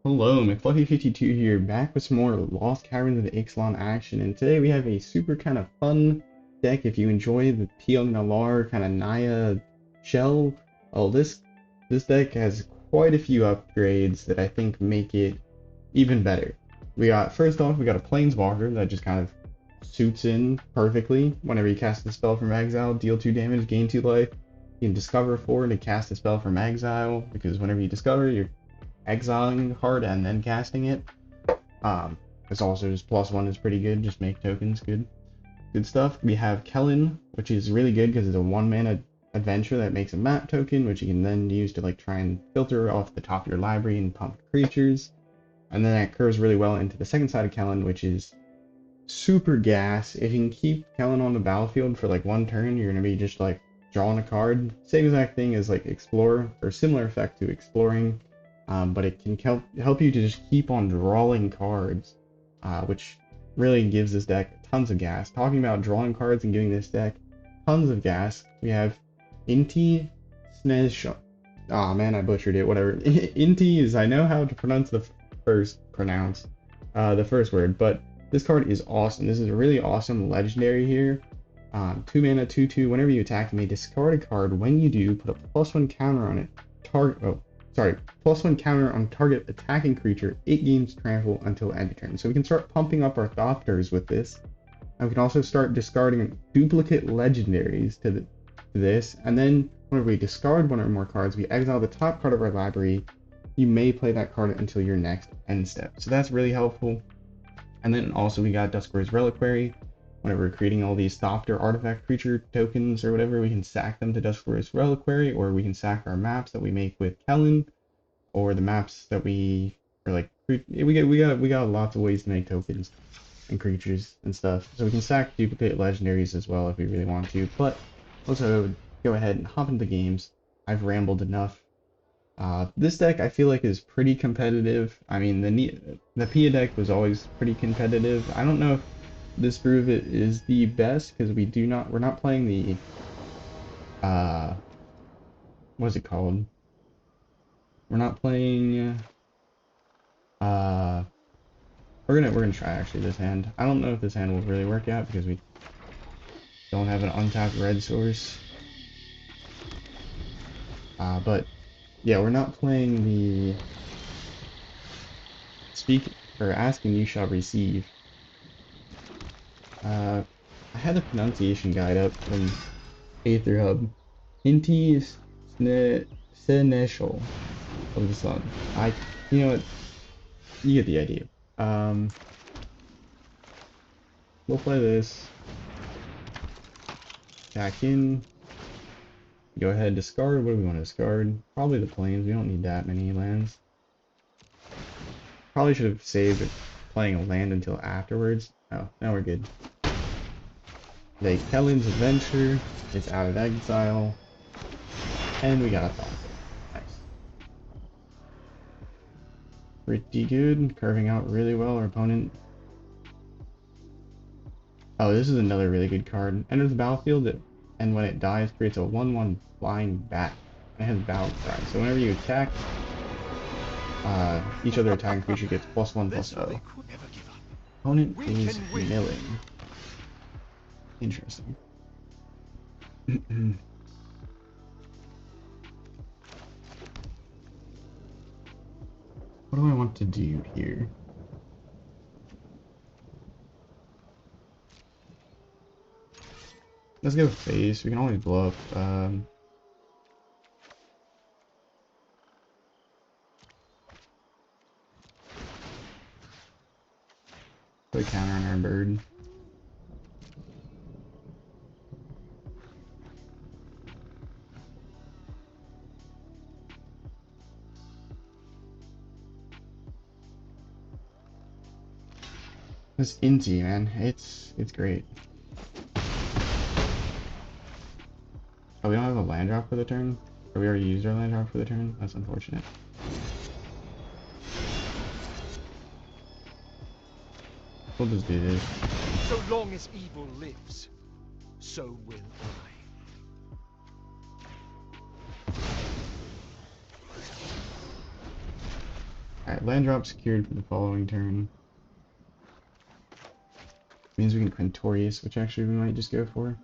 Hello, McFluffy52 here, back with some more Lost Caverns of Ixalan action, and today we have a super kind of fun deck if you enjoy the Pia Nalaar kind of Naya shell. Oh, this deck has quite a few upgrades that I think make it even better. First off, we got a Planeswalker that just kind of suits in perfectly. Whenever you cast a spell from exile, deal 2 damage, gain 2 life. You can discover 4 to cast a spell from exile, because whenever you discover, you're exiling the card and then casting it. It's also just +1 is pretty good, just make tokens, good stuff. We have Kellan, which is really good because it's a 1-mana adventure that makes a map token, which you can then use to like try and filter off the top of your library and pump creatures. And then that curves really well into the second side of Kellan, which is super gas. If you can keep Kellan on the battlefield for like 1 turn, you're gonna be just like drawing a card. Same exact thing as like Explore, or similar effect to Exploring. But it can help you to just keep on drawing cards, which really gives this deck tons of gas. Talking about drawing cards and giving this deck tons of gas, we have Inti, Seneschal. Oh man, I butchered it. Whatever. Inti is, I know how to pronounce the first word, but this card is awesome. This is a really awesome legendary here. 2 mana, 2/2. Whenever you attack, you may discard a card. When you do, put a +1 counter on it. +1 counter on target attacking creature. 8 gains trample until end of turn. So we can start pumping up our Thopters with this. And we can also start discarding duplicate legendaries to this. And then whenever we discard 1 or more cards, we exile the top card of our library. You may play that card until your next end step. So that's really helpful. And then also we got Dusk Rose Reliquary. Whenever we're creating all these Thopter artifact creature tokens or whatever, we can sack them to Dusk Rose Reliquary, or we can sack our maps that we make with Kellan, or the maps that we are like we got lots of ways to make tokens and creatures and stuff. So we can sack duplicate legendaries as well if we really want to. But also go ahead and hop into games. I've rambled enough. This deck I feel like is pretty competitive. I mean the Pia deck was always pretty competitive. I don't know if this brew of it is the best because we're not playing the what's it called? We're not playing we're gonna try actually this hand. I don't know if this hand will really work out because we don't have an untapped red source. But yeah, we're not playing the asking you shall receive. I had a pronunciation guide up from Aether Hub. Inti Seneschal of the Sun. You know what? You get the idea. We'll play this. Attack in. Go ahead, discard. What do we want to discard? Probably the plains. We don't need that many lands. Probably should have saved playing a land until afterwards. Oh, now we're good. They Kellan's Adventure. It's out of exile. And we got a Thopter. Nice. Pretty good. Curving out really well our opponent. Oh, this is another really good card. Enters the battlefield, and when it dies, creates a 1/1 flying bat. It has battle cry. So whenever you attack, each other attacking creature gets +1/+0. Opponent is milling. Interesting. What do I want to do here? Let's go face. We can always bluff. Put a counter on our bird. This Inti, man, it's great. Oh, we don't have a land drop for the turn? Or we already used our land drop for the turn? That's unfortunate. We'll just do this. So long as evil lives, so will I. Alright, land drop secured for the following turn. Means we can Quintorius, which actually we might just go for.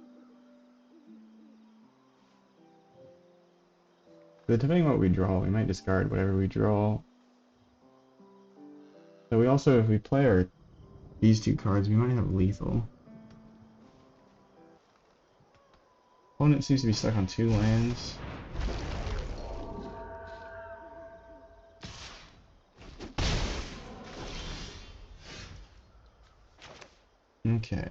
But depending on what we draw, we might discard whatever we draw. So we also, if we play these two cards, we might have lethal. Opponent seems to be stuck on 2 lands. Okay.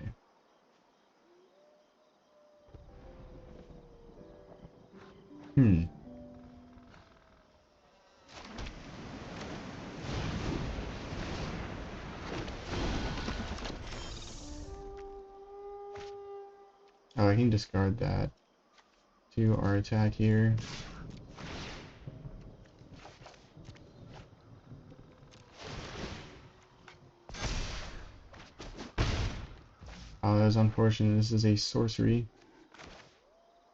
Oh, I can discard that to our attack here. Oh, that was unfortunate. This is a sorcery.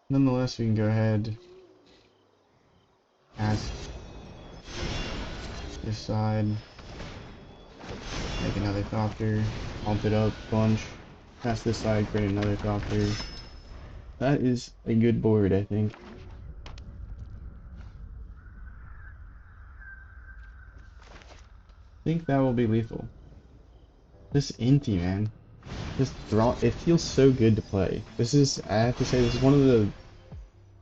Nonetheless, we can go ahead, cast this side, make another Thopter, pump it up a bunch, cast this side, create another Thopter. That is a good board, I think. I think that will be lethal. This Inti, man. This draw, it feels so good to play. This is, I have to say, this is one of the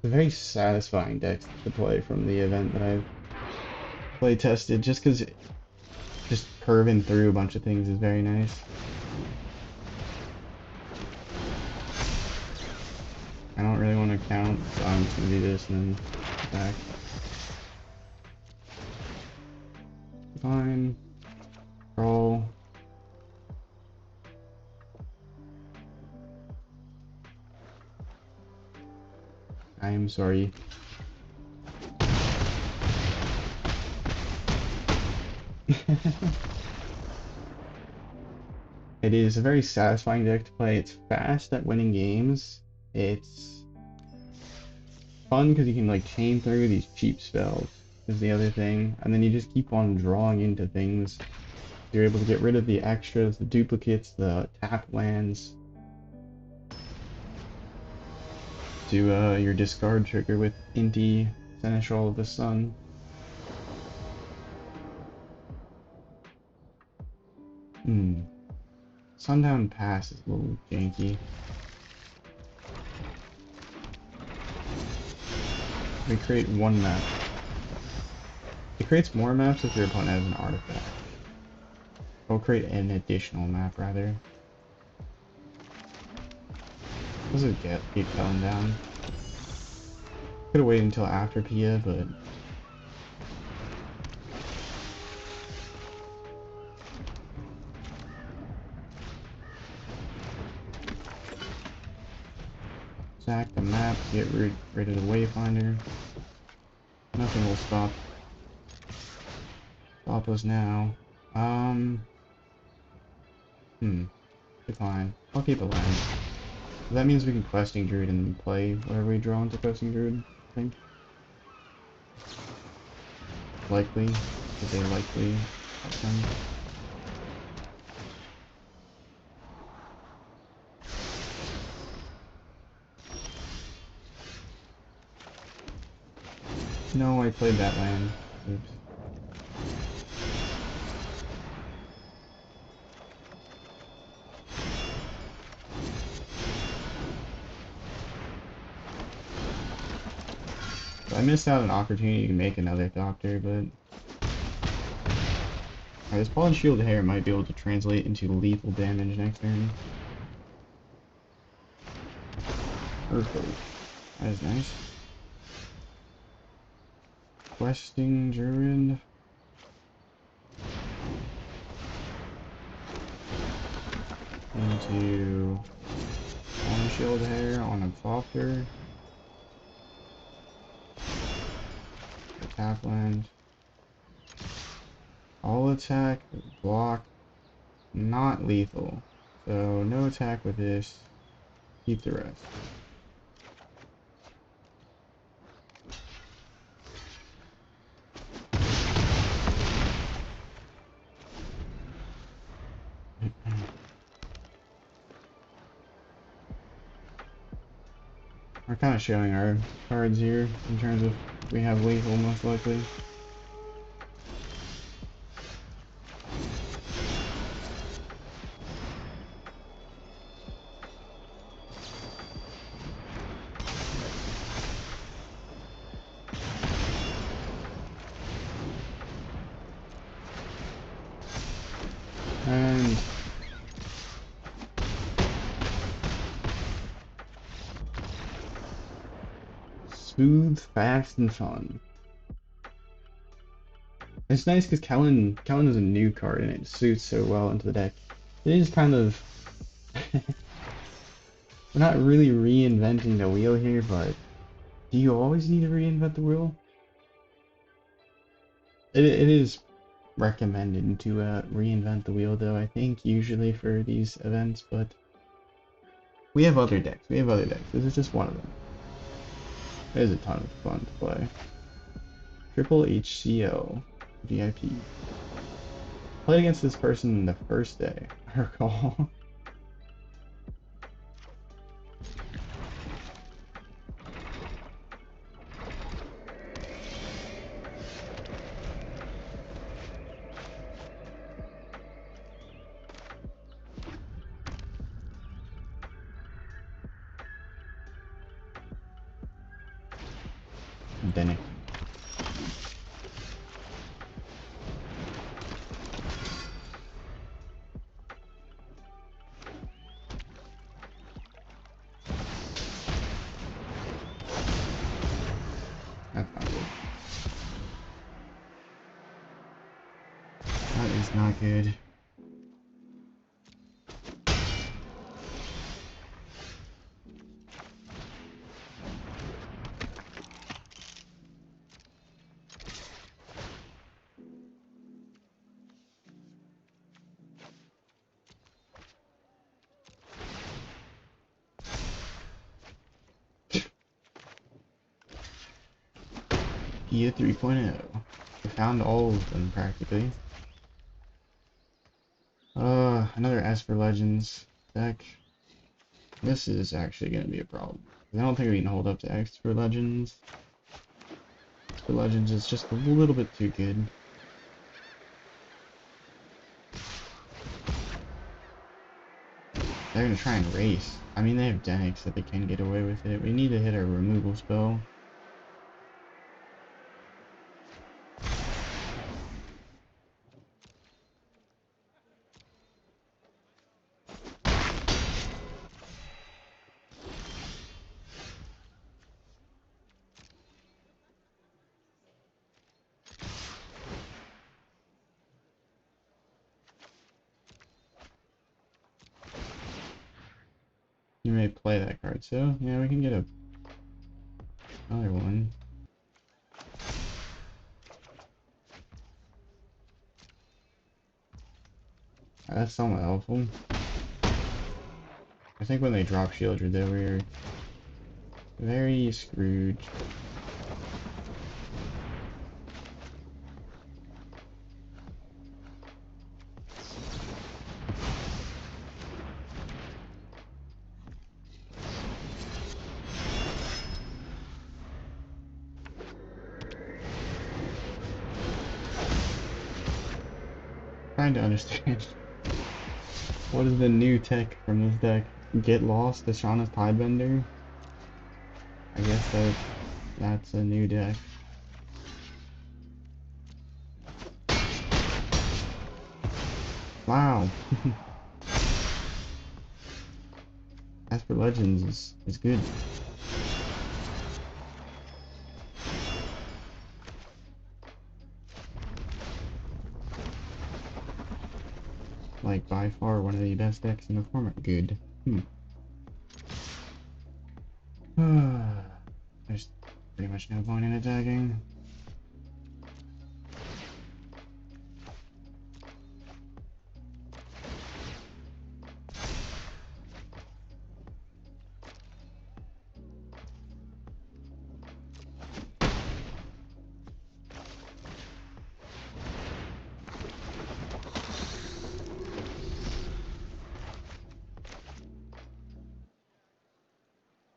very satisfying decks to play from the event that I've play tested, just because just curving through a bunch of things is very nice. I don't really want to count, so I'm just going to do this and then attack. Fine. Roll. I am sorry. It is a very satisfying deck to play. It's fast at winning games. It's fun because you can like chain through these cheap spells is the other thing, and then you just keep on drawing into things. You're able to get rid of the extras, the duplicates, the tap lands. Do your discard trigger with Inti, Seneschal of the Sun. Sundown Pass is a little janky. We create 1 map. It creates more maps if your opponent has an artifact. We'll create an additional map, rather. Let's just get Kellan down. Could've waited until after Pia, but... sack the map, get rid of the Wayfinder. Nothing will stop us now. Decline. I'll keep a land. That means we can Questing Druid and play whatever we draw into Questing Druid, I think. Likely. Is a likely outcome. No, I played that land. Oops. I missed out an opportunity to make another Thopter, but... this Pollen Shield Hair might be able to translate into lethal damage next turn. Perfect. That is nice. Questing Druid. Into Pollen Shield Hair on a Thopter. Tap land. All attack, block, not lethal. So no attack with this. Keep the rest. We're kind of showing our cards here in terms of we have lethal most likely. And smooth, fast, and fun. It's nice because Kellan is a new card and it suits so well into the deck. It is kind of we're not really reinventing the wheel here, but do you always need to reinvent the wheel? It is recommended to reinvent the wheel though, I think, usually for these events, but we have other decks. This is just one of them. It is a ton of fun to play. Triple HCO VIP. Played against this person the first day, I recall. Denny. That's not good. That is not good. Pia 3.0. We found all of them practically. Another Esper Legends deck. This is actually going to be a problem. I don't think we can hold up to Esper Legends. Esper Legends is just a little bit too good. They're going to try and race. I mean, they have decks that they can get away with it. We need to hit our removal spell. You may play that card, so yeah, we can get another one. That's somewhat helpful. I think when they drop Shieldred though, we're very screwed. Trying to understand what is the new tech from this deck. Get Lost, Ashana's Tidebender. I guess that's a new deck. Wow. Esper Legends is good. Like by far one of the best decks in the format. Good. There's pretty much no point in attacking.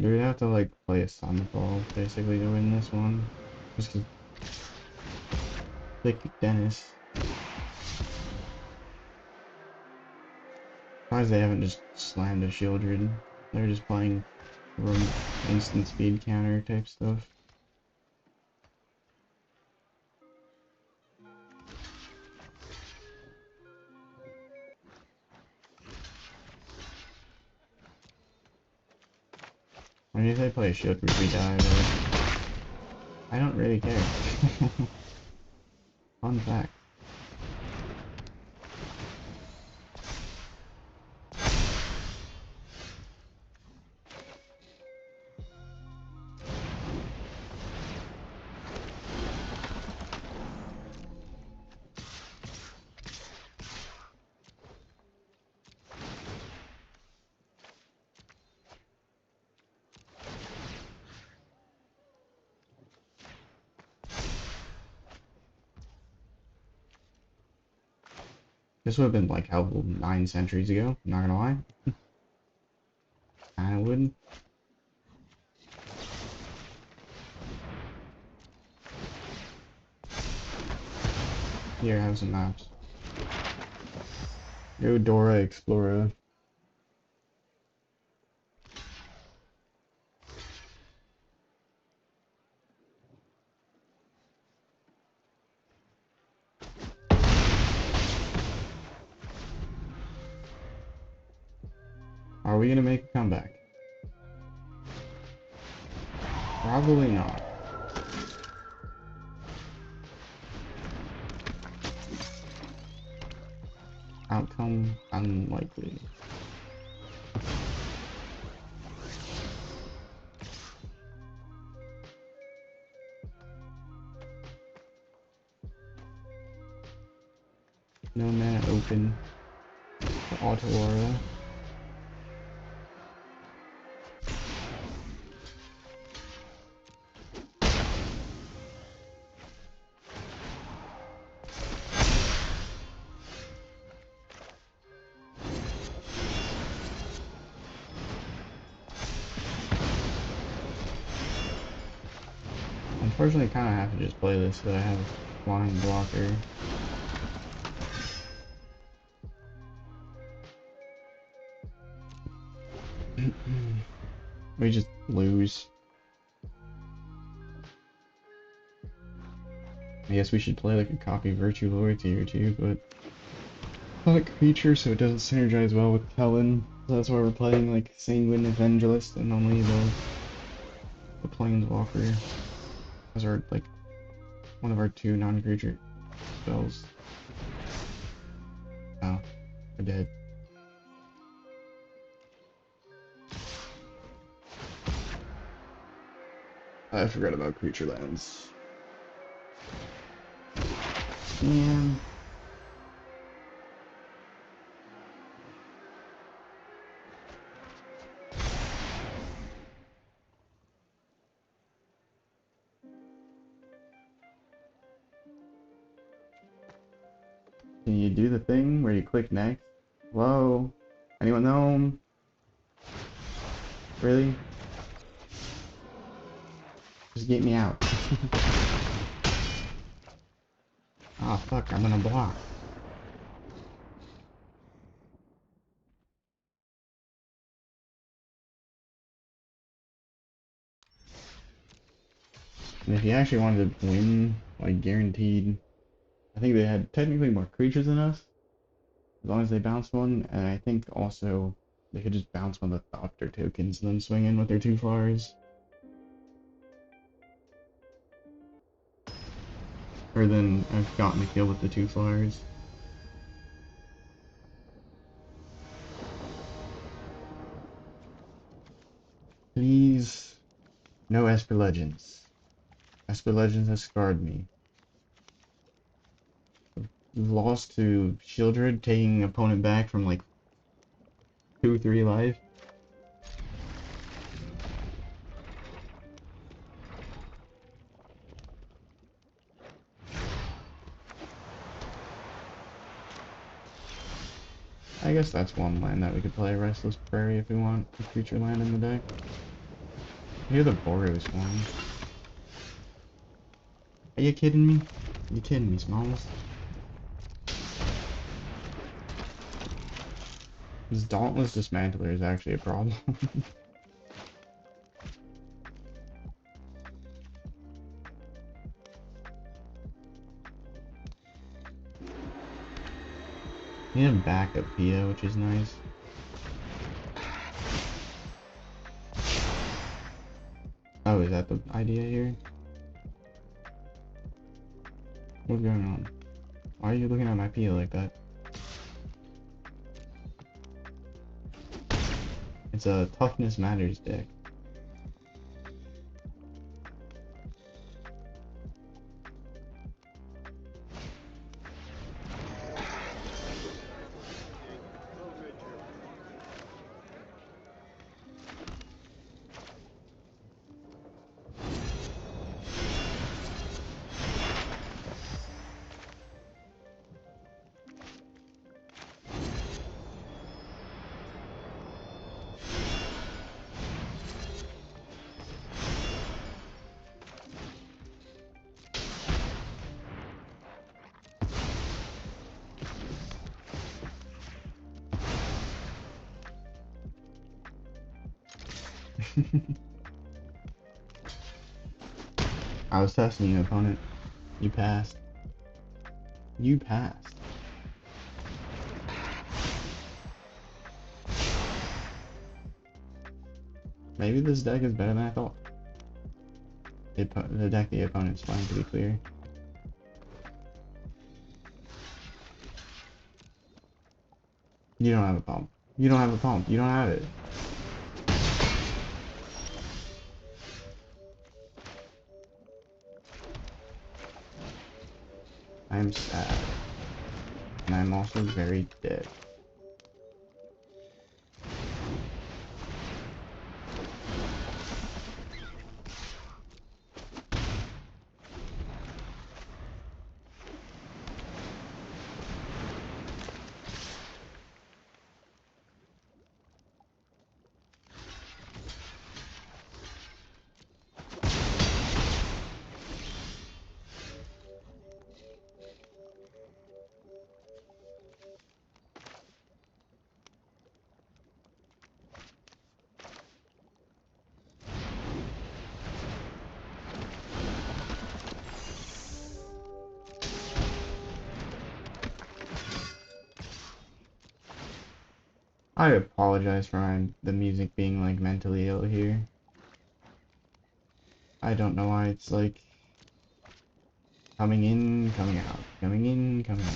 You would have to like play a Sunfall basically to win this one. Just 'cause like Dennis. Surprised they haven't just slammed a Shieldred. They're just playing instant speed counter type stuff. When do they play a shield if we die, though? I don't really care. Fun fact. This would have been like helpful 9 centuries ago, not gonna lie. Kinda would. Here, have some maps. Go Dora Explorer. Are we gonna make a comeback? Probably not. Outcome unlikely. No mana open for Auto Aura. Unfortunately, I kind of have to just play this so that I have a flying blocker. We just lose. I guess we should play like a copy Virtue Loyalty or two, but not a creature, so it doesn't synergize well with Kellan. So that's why we're playing like Sanguine Evangelist and only the Planeswalker as our like one of our 2 non-creature spells. Oh, we're dead. I forgot about creature lands. And can you do the thing where you click next? Whoa. Anyone know? Really? Just get me out. Ah, fuck, I'm gonna block. And if you actually wanted to win, like guaranteed, I think they had technically more creatures than us, as long as they bounced one, and I think also they could just bounce one of the Doctor tokens and then swing in with their 2 flyers. Or then I've gotten a kill with the 2 flyers. Please, no Esper Legends. Esper Legends has scarred me. We've lost to Shieldred, taking opponent back from like 2-3 life. I guess that's one land that we could play, Restless Prairie, if we want a future land in the deck. I hear the Boros one. Are you kidding me? You kidding me, Smalls? This Dauntless Dismantler is actually a problem. We have backup Pia, which is nice. Oh, is that the idea here? What's going on? Why are you looking at my Pia like that? It's a Toughness Matters deck. I was testing you, opponent. You passed. You passed. Maybe this deck is better than I thought. The deck the opponent's playing, to be clear. You don't have a pump. You don't have a pump. You don't have it. I am sad. And I'm also very dead. I apologize for the music being like mentally ill here. I don't know why it's like coming in, coming out, coming in, coming out.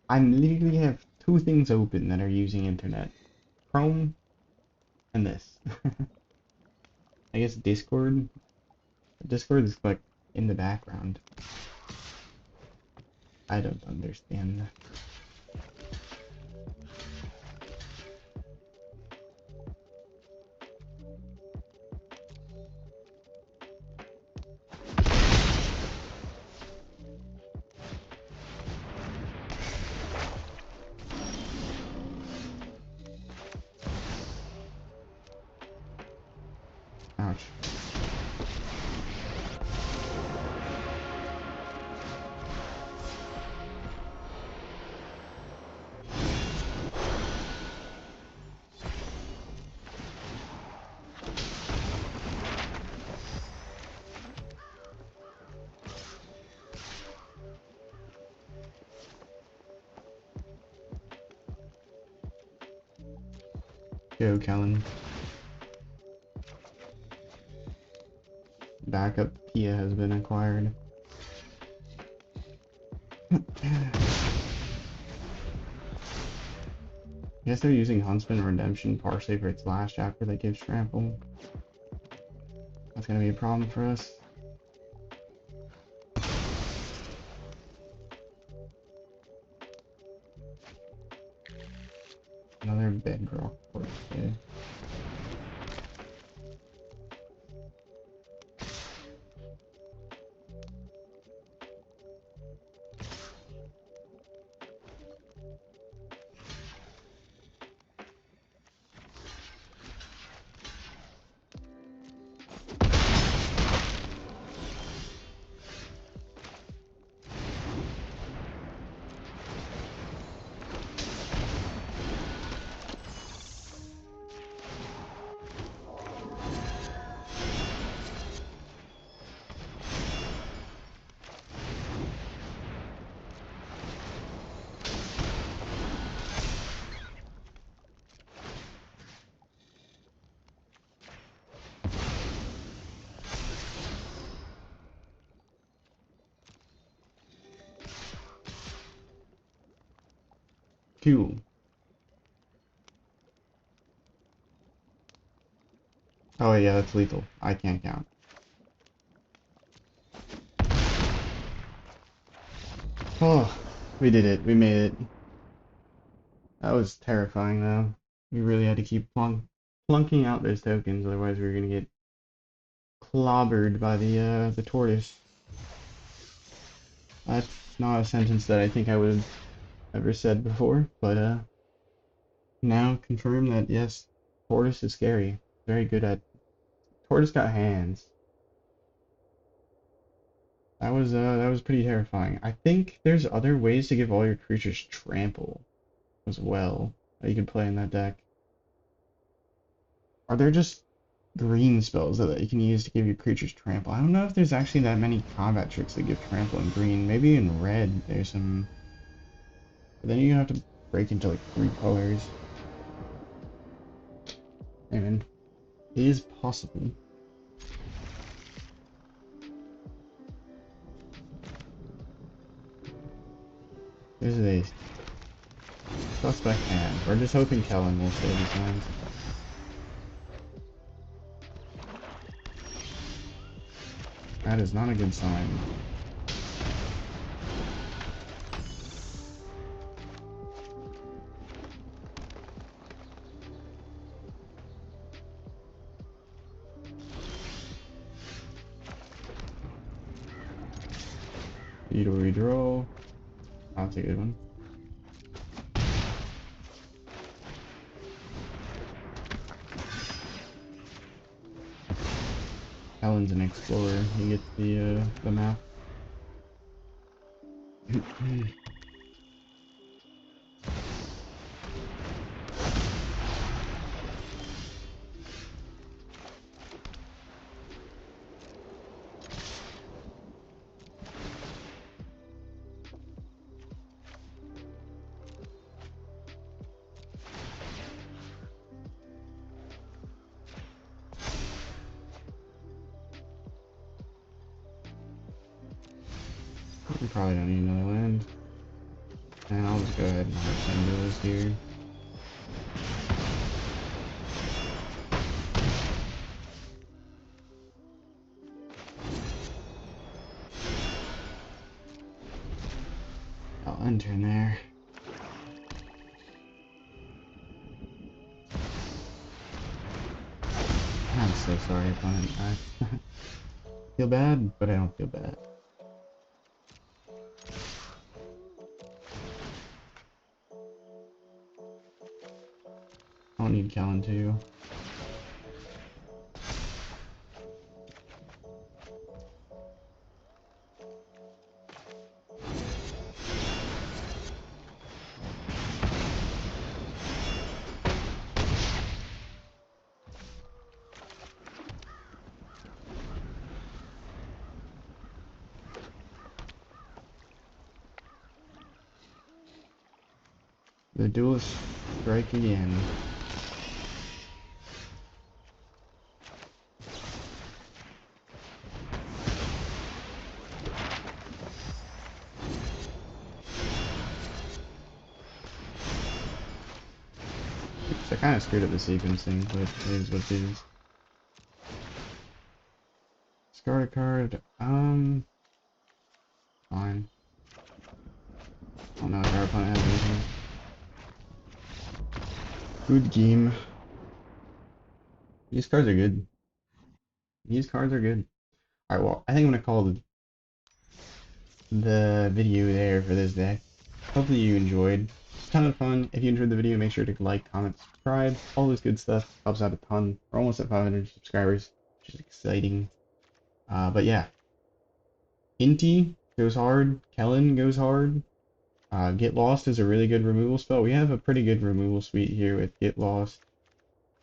I literally have two things open that are using internet. Chrome and this. I guess Discord. Discord is like in the background. I don't understand. Ouch. Go, Kellan. Backup Pia has been acquired. I guess they're using Huntsman Redemption Parsley for its last chapter that gives trample. That's gonna be a problem for us. Another bedrock force, yeah. 2. Oh yeah, that's lethal. I can't count. Oh, we did it. We made it. That was terrifying though. We really had to keep plunking out those tokens, otherwise we were gonna get clobbered by the tortoise. That's not a sentence that I think I would have ever said before, but now confirm that yes, tortoise is scary. Very good at tortoise got hands. That was pretty terrifying. I think there's other ways to give all your creatures trample as well that you could play in that deck. Are there just green spells that you can use to give your creatures trample? I don't know if there's actually that many combat tricks that give trample in green. Maybe in red there's some, but then you have to break into like 3 colors. And it is possible. This is a suspect hand. We're just hoping Kellan will save his hands. That is not a good sign. Need a redraw. That's a good one. Kellan's an explorer. He gets the map. We probably don't need another land. And I'll just go ahead and hard send those here. I'll enter in there. I'm so sorry, opponent. I feel bad, but I don't feel bad. I don't need Kellan too. The duelist strike again. Oops, I kind of screwed up the sequencing, but it is what it is. Discard a card. Fine. Oh no, our opponent has anything. Good game. These cards are good. These cards are good. Alright, well, I think I'm gonna call the video there for this deck. Hopefully you enjoyed. It's a ton of fun. If you enjoyed the video, make sure to like, comment, subscribe. All this good stuff helps out a ton. We're almost at 500 subscribers, which is exciting. But yeah. Inti goes hard. Kellan goes hard. Get Lost is a really good removal spell. We have a pretty good removal suite here with Get Lost,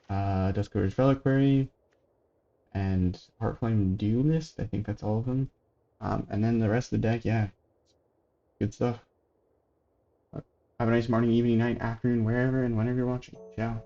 Dusk Rose Reliquary, and Heartflame Duelist. I think that's all of them. And then the rest of the deck, yeah, good stuff. Have a nice morning, evening, night, afternoon, wherever and whenever you're watching. Ciao.